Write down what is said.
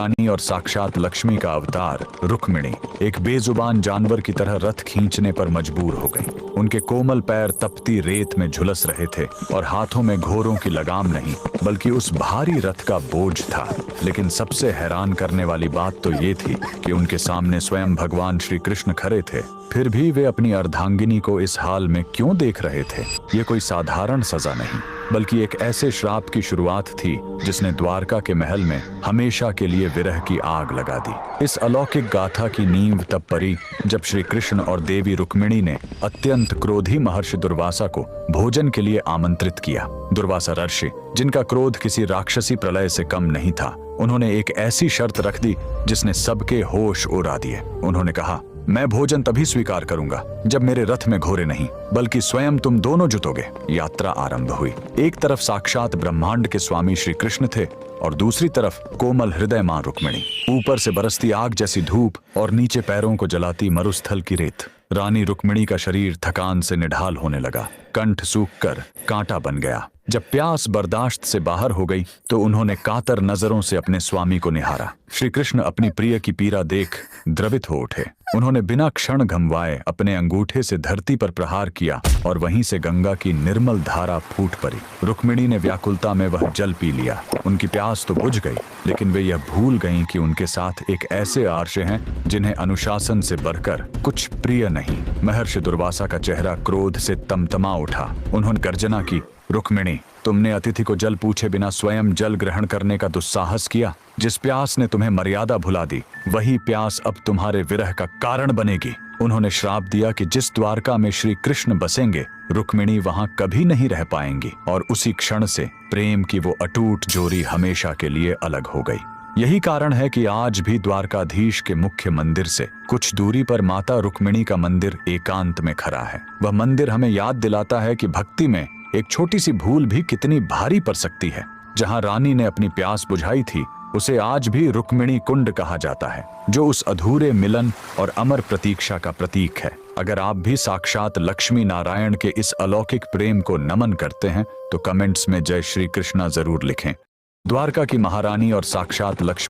रानी और साक्षात लक्ष्मी का अवतार रुक्मिणी एक बेजुबान जानवर की तरह रथ खींचने पर मजबूर हो गई। उनके कोमल पैर तपती रेत में झुलस रहे थे और हाथों में घोड़ों की लगाम नहीं बल्कि उस भारी रथ का बोझ था। लेकिन सबसे हैरान करने वाली बात तो ये थी कि उनके सामने स्वयं भगवान श्री कृष्ण खड़े थे। फिर भी वे अपनी अर्धांगिनी को इस हाल में क्यों देख रहे थे? ये कोई साधारण सजा नहीं बल्कि एक ऐसे श्राप की शुरुआत थी जिसने द्वारका के महल में हमेशा के लिए विरह की आग लगा दी। इस अलौकिक गाथा की नींव तब पड़ी जब श्री कृष्ण और देवी रुक्मिणी ने अत्यंत क्रोधी महर्षि दुर्वासा को भोजन के लिए आमंत्रित किया। दुर्वासा ऋषि, जिनका क्रोध किसी राक्षसी प्रलय से कम नहीं था, उन्होंने एक ऐसी शर्त रख दी जिसने सबके होश उड़ा दिए। उन्होंने कहा, मैं भोजन तभी स्वीकार करूंगा जब मेरे रथ में घोड़े नहीं बल्कि स्वयं तुम दोनों जुटोगे। यात्रा आरंभ हुई। एक तरफ साक्षात ब्रह्मांड के स्वामी श्री कृष्ण थे और दूसरी तरफ कोमल हृदय मां रुक्मिणी। ऊपर से बरसती आग जैसी धूप और नीचे पैरों को जलाती मरुस्थल की रेत। रानी रुक्मिणी का शरीर थकान से निढाल होने लगा, कंठ सूखकर कांटा बन गया। जब प्यास बर्दाश्त से बाहर हो गई तो उन्होंने कातर नजरों से अपने स्वामी को निहारा। श्री कृष्ण अपनी प्रिय की पीड़ा देख द्रवित हो उठे। उन्होंने बिना क्षण गंवाए अपने अंगूठे से धरती पर प्रहार किया और वहीं से गंगा की निर्मल धारा फूट पड़ी। रुक्मिणी ने व्याकुलता में वह जल पी लिया। उनकी प्यास तो बुझ गई, लेकिन वे यह भूल गईं कि उनके साथ एक ऐसे आर्ष हैं जिन्हें अनुशासन से बढ़कर कुछ प्रिय नहीं। महर्षि दुर्वासा का चेहरा क्रोध से तमतमा उठा। उन्होंने गर्जना की, रुक्मिणी, तुमने अतिथि को जल पूछे बिना स्वयं जल ग्रहण करने का दुस्साहस किया। जिस प्यास ने तुम्हें मर्यादा भुला दी, वही प्यास अब तुम्हारे विरह का कारण बनेगी। उन्होंने श्राप दिया कि जिस द्वारका में श्री कृष्ण बसेंगे, रुक्मिणी वहां कभी नहीं रह पाएंगी और उसी क्षण से प्रेम की वो अटूट जोड़ी हमेशा के लिए अलग हो गई। यही कारण है कि आज भी द्वारकाधीश के मुख्य मंदिर से कुछ दूरी पर माता रुक्मिणी का मंदिर एकांत में खड़ा है। वह मंदिर हमें याद दिलाता है कि भक्ति में एक छोटी सी भूल भी कितनी भारी पड़ सकती है। जहां रानी ने अपनी प्यास बुझाई थी, उसे आज भी रुक्मिणी कुंड कहा जाता है, जो उस अधूरे मिलन और अमर प्रतीक्षा का प्रतीक है। अगर आप भी साक्षात लक्ष्मी नारायण के इस अलौकिक प्रेम को नमन करते हैं तो कमेंट्स में जय श्री कृष्णा जरूर लिखें। द्वारका की महारानी और साक्षात लक्ष्मी